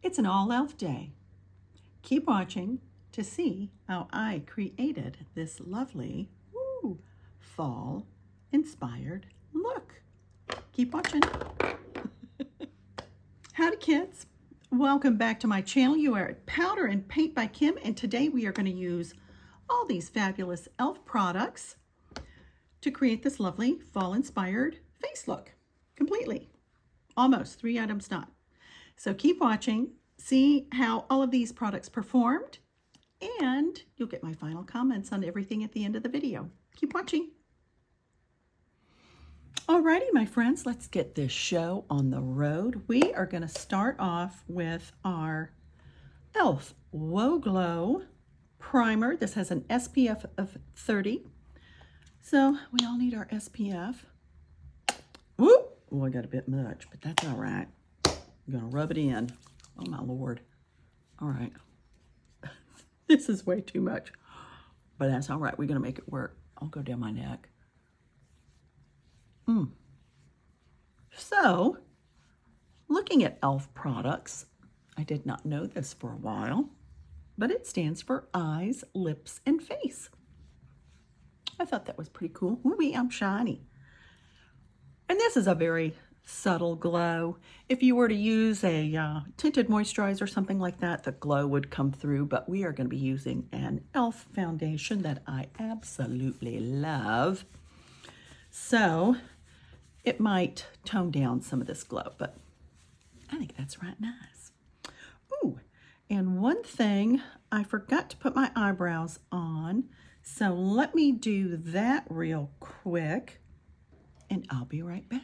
It's an all elf day. Keep watching to see how I created this lovely fall inspired look. Keep watching. Howdy kids. Welcome back to my channel. You are at Powder and Paint by Kim, and today we are going to use all these fabulous elf products to create this lovely fall inspired face look. Completely. Almost 3 items done. So keep watching, see how all of these products performed, and you'll get my final comments on everything at the end of the video. Keep watching. Alrighty, my friends, let's get this show on the road. We are going to start off with our e.l.f. Whoa Glow primer. This has an SPF of 30. So we all need our SPF. Whoop! Oh, I got a bit much, but that's all right. I'm going to rub it in. Oh, my Lord. All right. This is way too much, but that's all right. We're going to make it work. I'll go down my neck. So, looking at e.l.f. products, I did not know this for a while, but it stands for eyes, lips, and face. I thought that was pretty cool. Ooh, I'm shiny. And this is a very subtle glow. If you were to use a tinted moisturizer or something like that, the glow would come through, but we are going to be using an e.l.f. foundation that I absolutely love. So it might tone down some of this glow, but I think that's right nice. Ooh, and one thing, I forgot to put my eyebrows on, so let me do that real quick, and I'll be right back.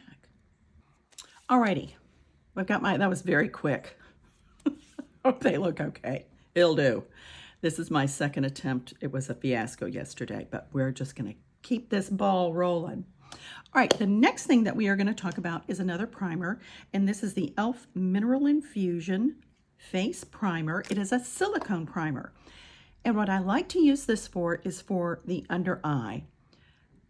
Alrighty, I've got that was very quick. Hope they look okay. It'll do. This is my second attempt. It was a fiasco yesterday, but we're just gonna keep this ball rolling. All right, the next thing that we are gonna talk about is another primer, and this is the e.l.f. Mineral Infusion Face Primer. It is a silicone primer. And what I like to use this for is for the under eye.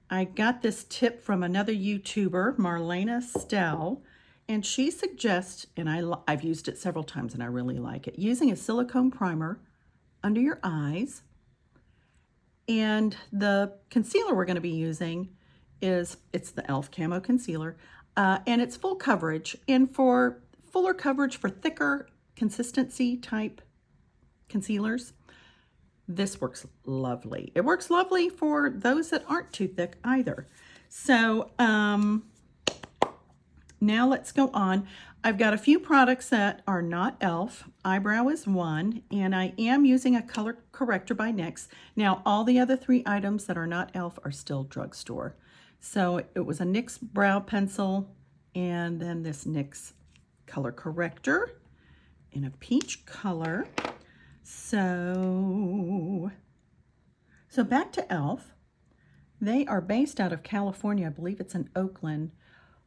I got this tip from another YouTuber, Marlena Stell, and she suggests, and I've used it several times and I really like it, using a silicone primer under your eyes. And the concealer we're going to be using it's the e.l.f. Camo Concealer, and it's full coverage. And for fuller coverage, for thicker consistency type concealers, this works lovely. It works lovely for those that aren't too thick either. So now let's go on. I've got a few products that are not e.l.f. Eyebrow is one, and I am using a color corrector by NYX. Now all the other 3 items that are not e.l.f. are still Drugstore. So it was a NYX brow pencil, and then this NYX color corrector in a peach color. So back to e.l.f. They are based out of California. I believe it's in Oakland.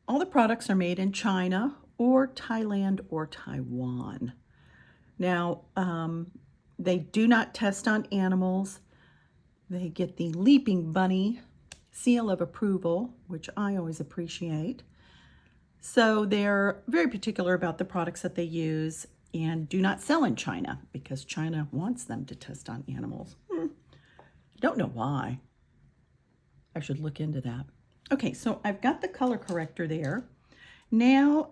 All the products are made in China or Thailand or Taiwan. Now, they do not test on animals. They get the Leaping Bunny seal of approval, which I always appreciate. So they're very particular about the products that they use and do not sell in China because China wants them to test on animals. Don't know why. I should look into that. Okay, so I've got the color corrector there. Now,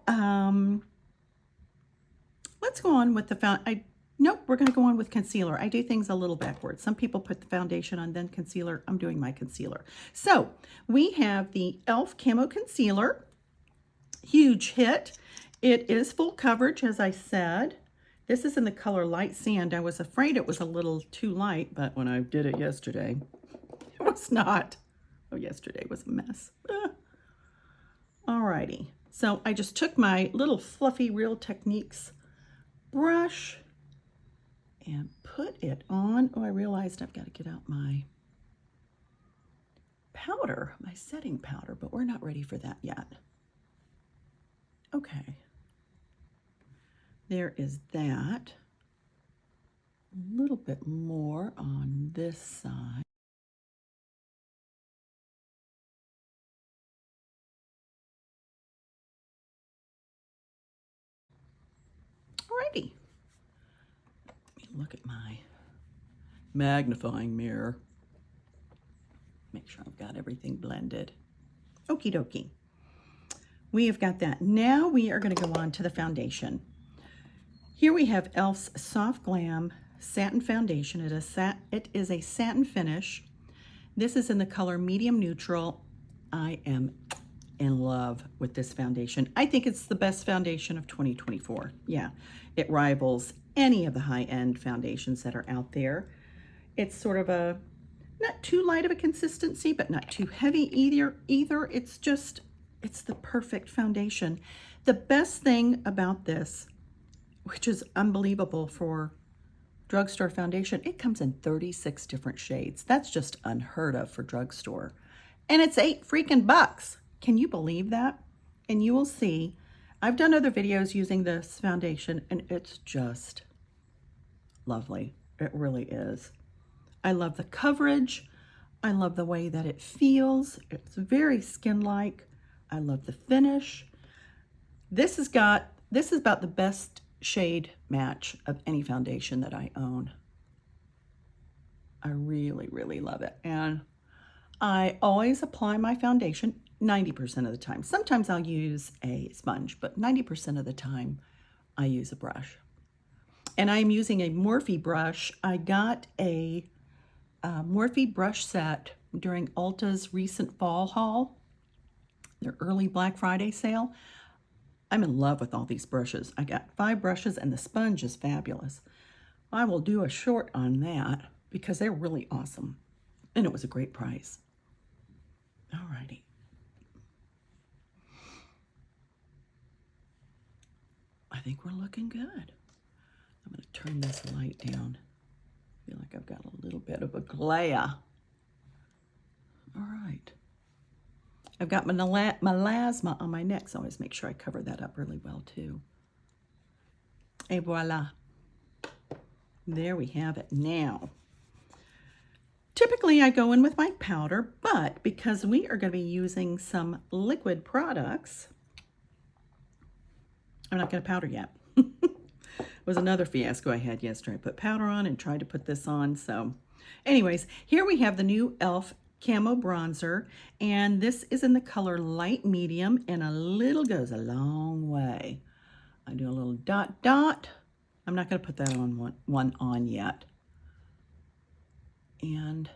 let's go on with the nope, we're going to go on with concealer. I do things a little backwards. Some people put the foundation on, then concealer. I'm doing my concealer. So we have the e.l.f. Camo Concealer. Huge hit. It is full coverage, as I said. This is in the color Light Sand. I was afraid it was a little too light, but when I did it yesterday, it was not. Oh, yesterday was a mess. Alrighty. So I just took my little fluffy Real Techniques brush and put it on. Oh, I realized I've got to get out my powder, my setting powder, but we're not ready for that yet. Okay. There is that. A little bit more on this side. Alrighty. look at my magnifying mirror. Make sure I've got everything blended. Okie dokie. We have got that. Now we are going to go on to the foundation. Here we have e.l.f.'s Soft Glam Satin Foundation. It is a satin finish. This is in the color medium neutral. I am in love with this foundation. I think it's the best foundation of 2024. Yeah, it rivals any of the high-end foundations that are out there. It's sort of a not too light of a consistency, but not too heavy either. It's the perfect foundation. The best thing about this, which is unbelievable for drugstore foundation, it comes in 36 different shades. That's just unheard of for drugstore. And it's $8 freaking bucks. Can you believe that? And you will see, I've done other videos using this foundation, and it's just lovely. It really is. I love the coverage. I love the way that it feels. It's very skin-like. I love the finish. This is about the best shade match of any foundation that I own. I really, really love it. And I always apply my foundation 90% of the time. Sometimes I'll use a sponge, but 90% of the time I use a brush. And I'm using a Morphe brush. I got a Morphe brush set during Ulta's recent fall haul, their early Black Friday sale. I'm in love with all these brushes. I got 5 brushes and the sponge is fabulous. I will do a short on that because they're really awesome. And it was a great price. Alrighty. I think we're looking good. I'm going to turn this light down. I feel like I've got a little bit of a glare. All right. I've got my melasma on my neck, so I always make sure I cover that up really well too. Et voila. There we have it. Now, typically I go in with my powder, but because we are going to be using some liquid products, I'm not going to powder yet. It was another fiasco I had yesterday. I put powder on and tried to put this on. So anyways, here we have the new e.l.f. Camo bronzer, and this is in the color light medium, and a little goes a long way. I do a little dot dot. I'm not going to put that on one on yet. And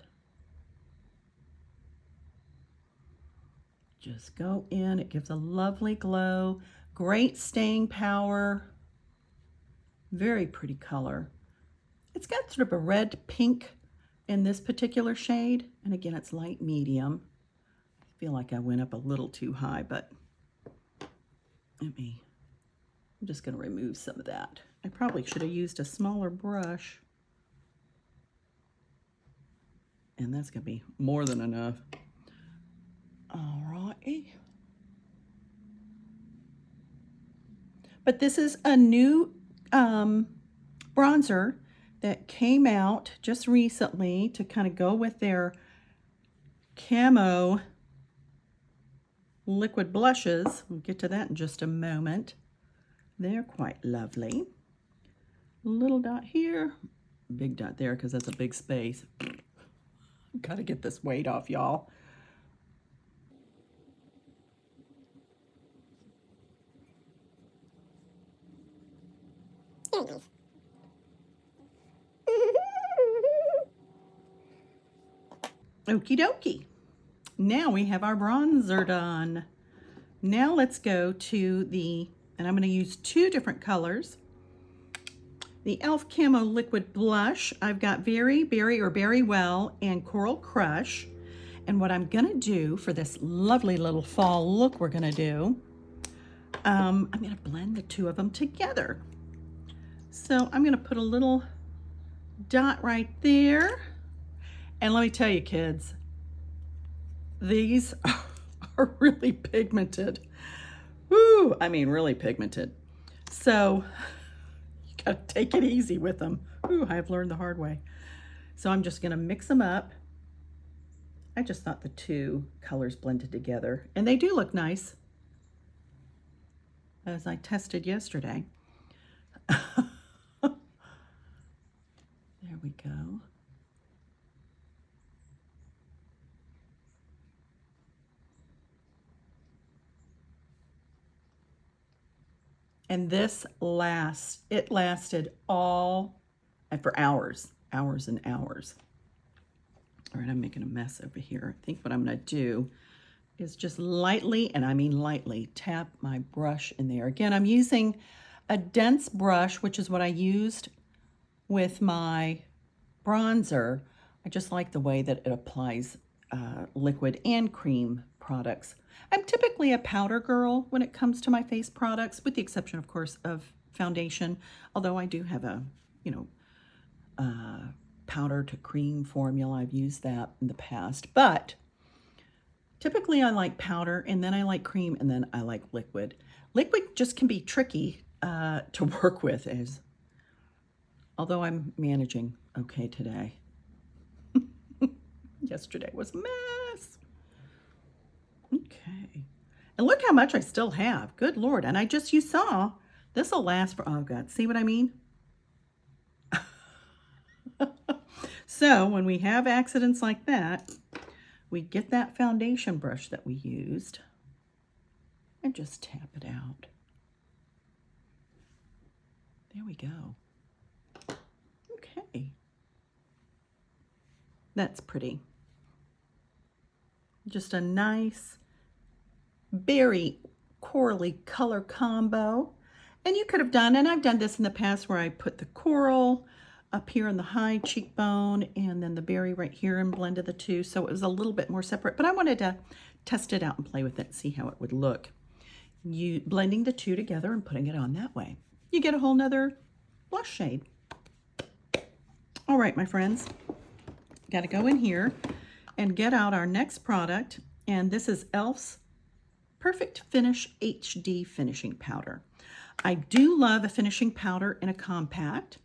just go in. It gives a lovely glow, great staying power, very pretty color. It's got sort of a red pink in this particular shade, and again, it's light medium. I feel like I went up a little too high, but I'm just going to remove some of that. I probably should have used a smaller brush, and that's going to be more than enough. All right. But this is a new bronzer that came out just recently to kind of go with their Camo liquid blushes. We'll get to that in just a moment. They're quite lovely. Little dot here, big dot there because that's a big space. Gotta get this weight off, y'all. Very nice. Okie dokie. Now we have our bronzer done. Now let's go to and I'm going to use 2 different colors. The e.l.f. Camo Liquid Blush. I've got Very Well and Coral Crush. And what I'm going to do for this lovely little fall look we're going to do, I'm going to blend the 2 of them together. So I'm going to put a little dot right there. And let me tell you, kids, these are really pigmented. Woo, I mean really pigmented. So you gotta take it easy with them. Ooh, I've learned the hard way. So I'm just gonna mix them up. I just thought the 2 colors blended together, and they do look nice, as I tested yesterday. There we go. And this it lasted all, for hours, hours and hours. All right, I'm making a mess over here. I think what I'm gonna do is just lightly, and I mean lightly, tap my brush in there. Again, I'm using a dense brush, which is what I used with my bronzer. I just like the way that it applies liquid and cream products. I'm typically a powder girl when it comes to my face products, with the exception, of course, of foundation, although I do have a, powder to cream formula. I've used that in the past, but typically I like powder, and then I like cream, and then I like liquid. Liquid just can be tricky to work with, although I'm managing okay today. Yesterday was a mess. Okay. And look how much I still have. Good Lord. And you saw, this will last for, oh God, see what I mean? So when we have accidents like that, we get that foundation brush that we used and just tap it out. There we go. Okay. That's pretty. Just a nice berry corally color combo. And you could have done, and I've done this in the past, where I put the coral up here in the high cheekbone and then the berry right here and blended the two, so it was a little bit more separate, but I wanted to test it out and play with it and see how it would look. You blending the two together and putting it on that way, you get a whole nother blush shade. All right, my friends, got to go in here and get out our next product, and this is e.l.f.'s Perfect Finish HD Finishing Powder. I do love a finishing powder in a compact.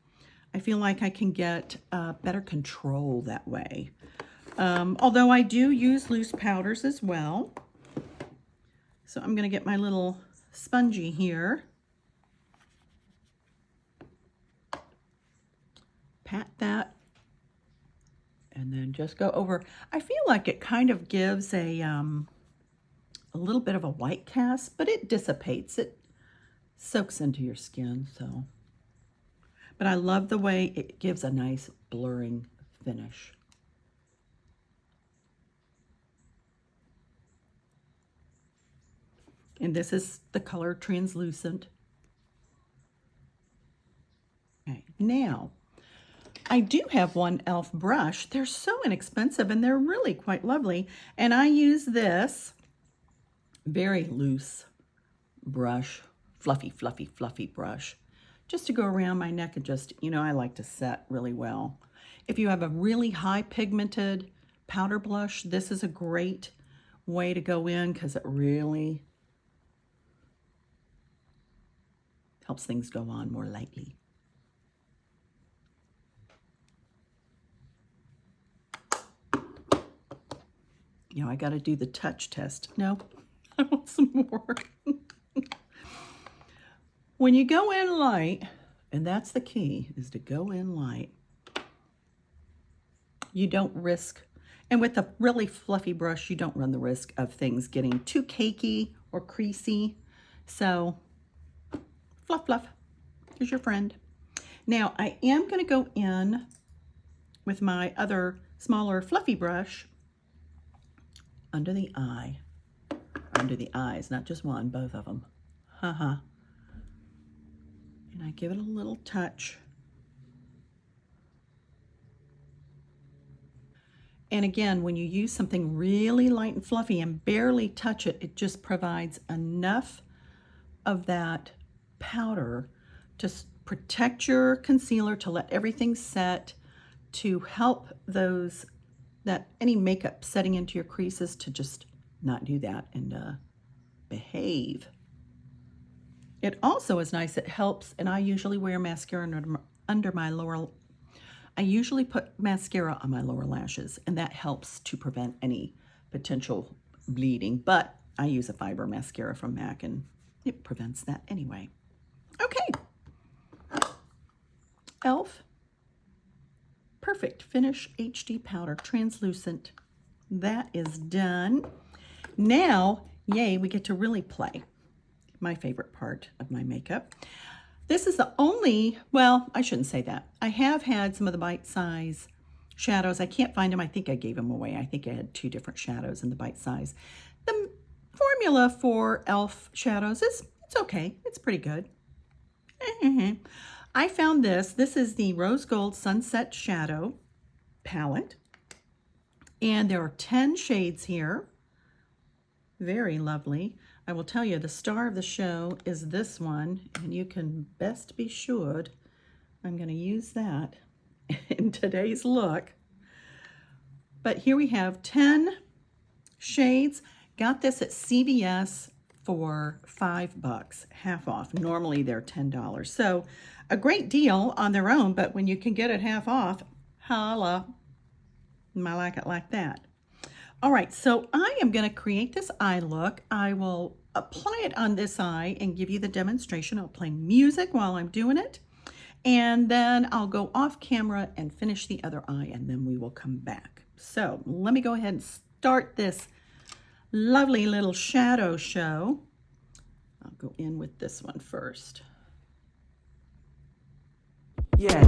I feel like I can get better control that way. Although I do use loose powders as well. So I'm going to get my little spongy here. Pat that. And then just go over. I feel like it kind of gives a little bit of a white cast, but it dissipates. It soaks into your skin, so. But I love the way it gives a nice blurring finish. And this is the color Translucent. Okay, now I do have one e.l.f. brush. They're so inexpensive and they're really quite lovely. And I use this very loose brush, fluffy, fluffy, fluffy brush, just to go around my neck and just, I like to set really well. If you have a really high pigmented powder blush, this is a great way to go in because it really helps things go on more lightly. I got to do the touch test. No, I want some more. When you go in light, and that's the key, is to go in light, you don't risk, and with a really fluffy brush, you don't run the risk of things getting too cakey or creasy. So, fluff, fluff, here's your friend. Now, I am going to go in with my other smaller fluffy brush under the eye. Under the eyes, not just one, both of them. And I give it a little touch. And again, when you use something really light and fluffy and barely touch it, it just provides enough of that powder to protect your concealer, to let everything set, to help any makeup setting into your creases to just not do that and behave. It also is nice, it helps, and I usually wear mascara under my lower, I usually put mascara on my lower lashes, and that helps to prevent any potential bleeding, but I use a fiber mascara from MAC, and it prevents that anyway. Okay. e.l.f. Perfect Finish HD Powder Translucent. That is done. Now, yay, we get to really play. My favorite part of my makeup. This is the only, well, I shouldn't say that. I have had some of the bite size shadows. I can't find them. I think I gave them away. I think I had 2 different shadows in the bite size. The formula for e.l.f. shadows is, it's okay. It's pretty good. I found this. This is the Rose Gold Sunset Shadow palette. And there are 10 shades here. Very lovely. I will tell you, the star of the show is this one, and you can best be assured I'm going to use that in today's look. But here we have 10 shades. Got this at CVS for $5, half off. Normally they're $10. So a great deal on their own, but when you can get it half off, holla. I like it like that. All right, so I am going to create this eye look. I will apply it on this eye and give you the demonstration. I'll play music while I'm doing it. And then I'll go off camera and finish the other eye, and then we will come back. So let me go ahead and start this lovely little shadow show. I'll go in with this one first. Yeah.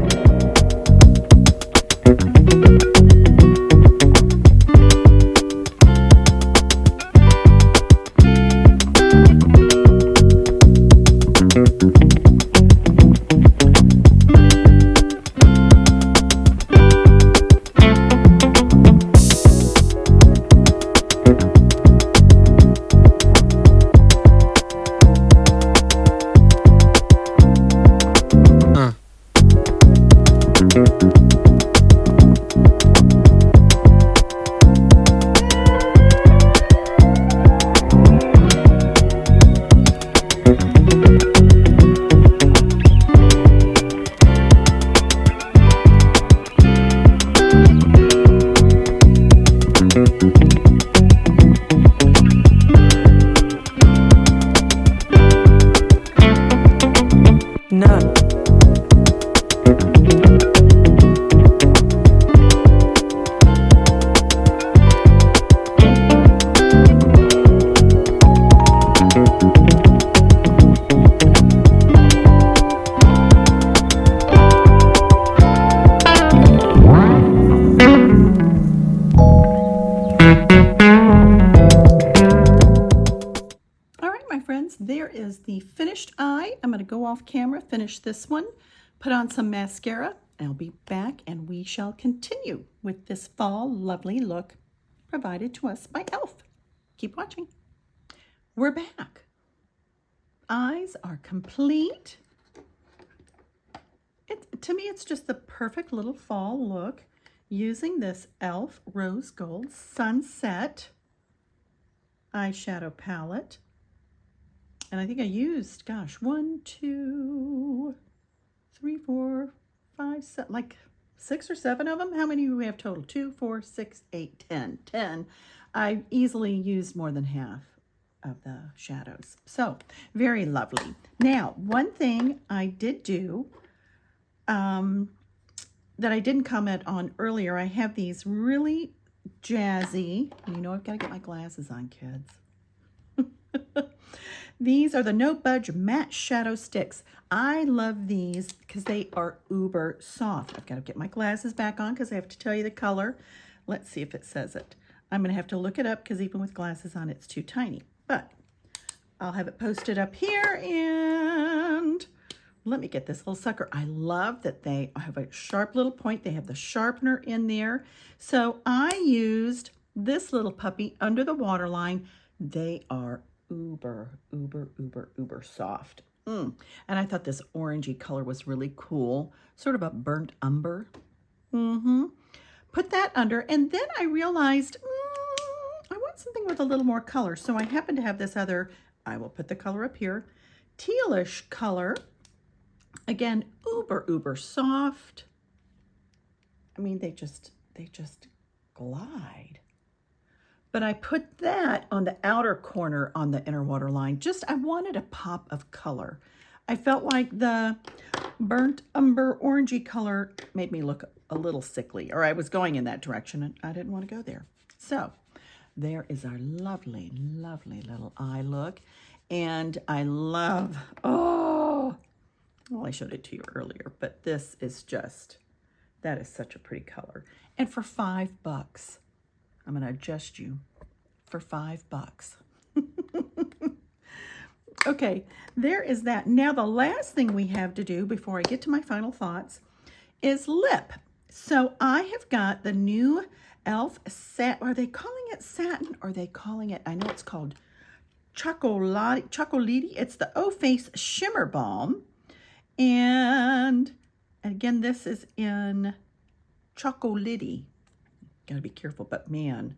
There is the finished eye. I'm going to go off camera, finish this one, put on some mascara. I'll be back and we shall continue with this fall lovely look provided to us by e.l.f. Keep watching. We're back. Eyes are complete. To me, it's just the perfect little fall look using this e.l.f. Rose Gold Sunset eyeshadow palette. And I think I used, gosh, 1, 2, 3, 4, 5, 7, like 6 or 7 of them. How many do we have total? 2, 4, 6, 8, 10. 10. I easily used more than half of the shadows. So, very lovely. Now, one thing I did do that I didn't comment on earlier, I have these really jazzy, you know I've got to get my glasses on, kids. These are the No Budge Matte Shadow Sticks. I love these because they are uber soft. I've got to get my glasses back on because I have to tell you the color. Let's see if it says it. I'm going to have to look it up because even with glasses on, it's too tiny. But I'll have it posted up here, and let me get this little sucker. I love that they have a sharp little point. They have the sharpener in there. So I used this little puppy under the waterline. They are uber soft. And I thought this orangey color was really cool, sort of a burnt umber. Put that under, and then I realized I want something with a little more color, so I happen to have this other, I will put the color up here, tealish color. Again, uber soft. I mean, they just glide. But I put that on the outer corner on the inner waterline. Just, I wanted a pop of color. I felt like the burnt umber orangey color made me look a little sickly, or I was going in that direction and I didn't want to go there. So there is our lovely, lovely little eye look. And I love, oh, well, I showed it to you earlier, but this is just, that is such a pretty color. And for $5, I'm going to adjust you for $5. Okay, there is that. Now, the last thing we have to do before I get to my final thoughts is lip. So I have got the new e.l.f. Satin. Are they calling it satin? Or are they calling it, I know it's called Chocolate. It's the O Face Shimmer Balm. And again, this is in Chocolate. Gotta be careful, but man,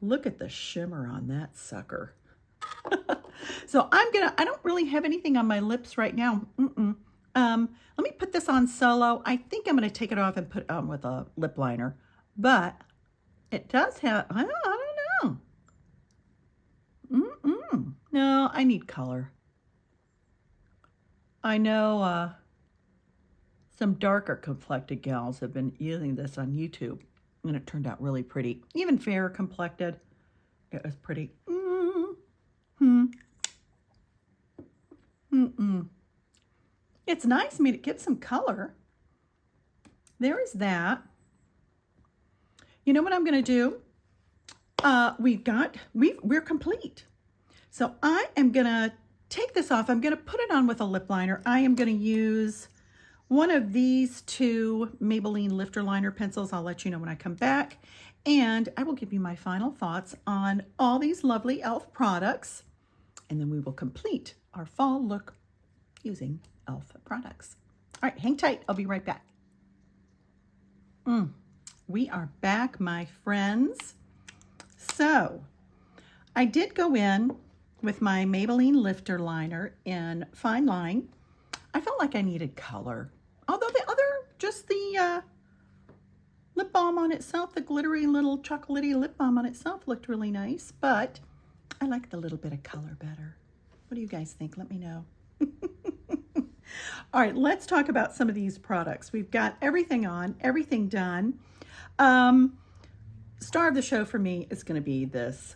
look at the shimmer on that sucker. So I don't really have anything on my lips right now. Let me put this on solo. I think I'm going to take it off and put it on with a lip liner. But it does have, I don't know. No, I need color. I know some darker complected gals have been using this on YouTube. And it turned out really pretty. Even fair complected, it was pretty. It's nice. I mean, it gives some color. There is that. You know what I'm going to do? We're complete. So I am going to take this off. I'm going to put it on with a lip liner. I am going to use one of these two Maybelline lifter liner pencils. I'll let you know when I come back. And I will give you my final thoughts on all these lovely e.l.f. products. And then we will complete our fall look using e.l.f. products. All right, hang tight. I'll be right back. We are back, my friends. So I did go in with my Maybelline lifter liner in Fine Line. I felt like I needed color. Although just the lip balm on itself, the glittery little chocolatey lip balm on itself looked really nice, but I like the little bit of color better. What do you guys think? Let me know. All right, let's talk about some of these products. We've got everything on, everything done. Star of the show for me is going to be this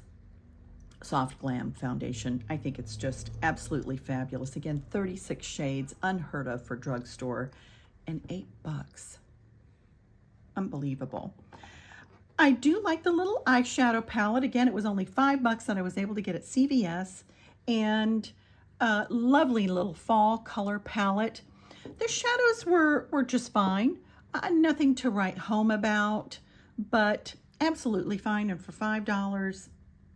Soft Glam foundation. I think it's just absolutely fabulous. Again, 36 shades, unheard of for drugstore, and $8. Unbelievable. I do like the little eyeshadow palette. Again, it was only $5 that I was able to get at CVS, and a lovely little fall color palette. The shadows were just fine. Nothing to write home about, but absolutely fine. And for $5,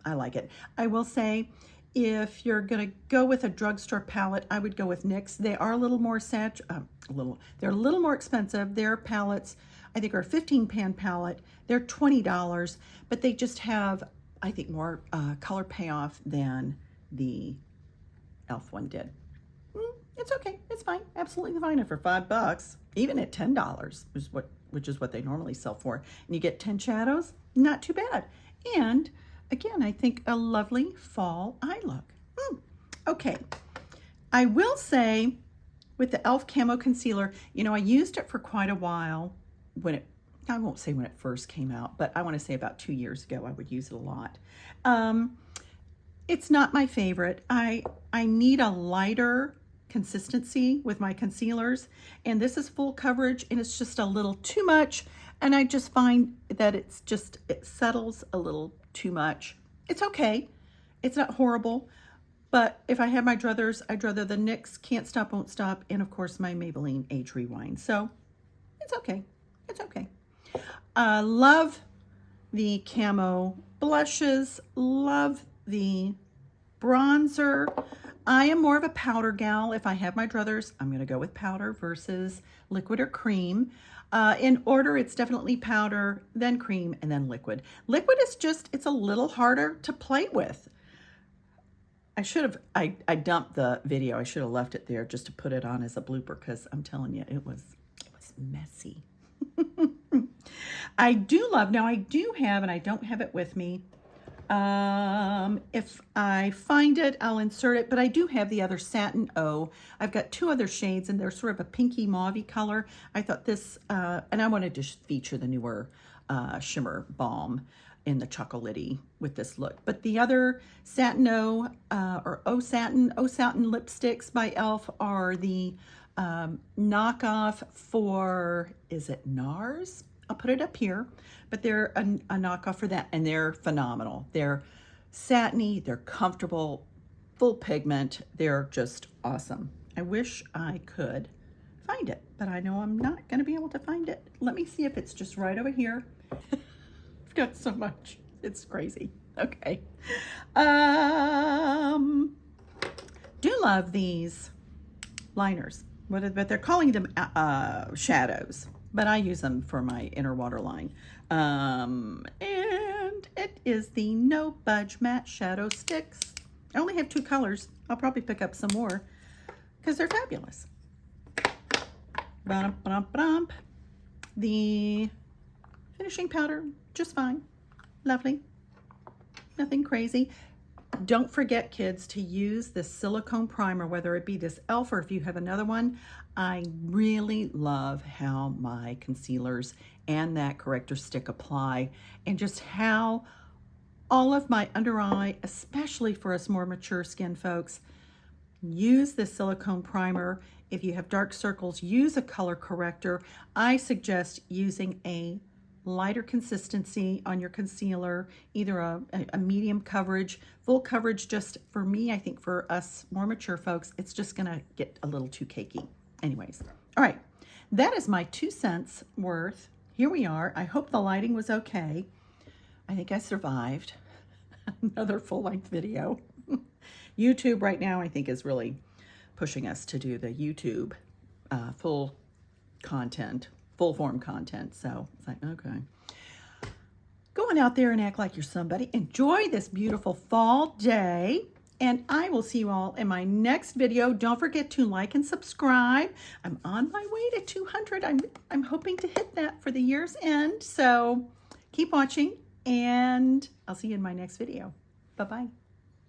I like it. I will say, if you're going to go with a drugstore palette, I would go with NYX. They are a little more they're a little more expensive. Their palettes, I think, are a 15-pan palette. They're $20, but they just have, I think, more color payoff than the e.l.f. one did. It's okay. It's fine. Absolutely fine. And for $5, even at $10, which is what they normally sell for, and you get 10 shadows, not too bad. And again, I think a lovely fall eye look. Okay. I will say with the e.l.f. Camo Concealer, you know, I used it for quite a while I won't say when it first came out, but I want to say about 2 years ago, I would use it a lot. It's not my favorite. I need a lighter consistency with my concealers, and this is full coverage, and it's just a little too much, and I just find that it settles a little too much. It's okay. It's not horrible, but if I had my druthers, I'd rather the NYX Can't Stop, Won't Stop, and of course my Maybelline Age Rewind. So it's okay. It's okay. Love the Camo blushes. Love the bronzer. I am more of a powder gal. If I have my druthers, I'm going to go with powder versus liquid or cream. In order, it's definitely powder, then cream, and then liquid. Liquid is just, it's a little harder to play with. I dumped the video. I should have left it there just to put it on as a blooper, because I'm telling you, it was messy. I do love, now I do have, and I don't have it with me, If I find it, I'll insert it, but I do have the other Satin O. I've got two other shades, and they're sort of a pinky mauvey color. I thought this, and I wanted to feature the newer shimmer balm in the chocolatey with this look. But the other Satin O, or O Satin lipsticks by e.l.f. are the knockoff for, is it NARS? I'll put it up here, but they're a knockoff for that, and they're phenomenal. They're satiny, they're comfortable, full pigment. They're just awesome. I wish I could find it, but I know I'm not going to be able to find it. Let me see if it's just right over here. I've got so much. It's crazy. Okay. Do love these liners, but they're calling them shadows. But I use them for my inner waterline. And it is the No Budge Matte Shadow Sticks. I only have 2 colors. I'll probably pick up some more because they're fabulous. The finishing powder, just fine. Lovely. Nothing crazy. Don't forget, kids, to use this silicone primer, whether it be this e.l.f. or if you have another one. I really love how my concealers and that corrector stick apply, and just how all of my under eye, especially for us more mature skin folks, use this silicone primer. If you have dark circles, use a color corrector. I suggest using a lighter consistency on your concealer, either a medium coverage, full coverage. Just for me, I think for us more mature folks, it's just gonna get a little too cakey. Anyways, all right, that is my 2 cents worth. Here we are. I hope the lighting was okay. I think I survived another full-length video. YouTube right now, I think, is really pushing us to do the YouTube full content, full form content. So it's like, okay. Go on out there and act like you're somebody. Enjoy this beautiful fall day. And I will see you all in my next video. Don't forget to like and subscribe. I'm on my way to 200. I'm hoping to hit that for the year's end. So keep watching, and I'll see you in my next video. Bye-bye.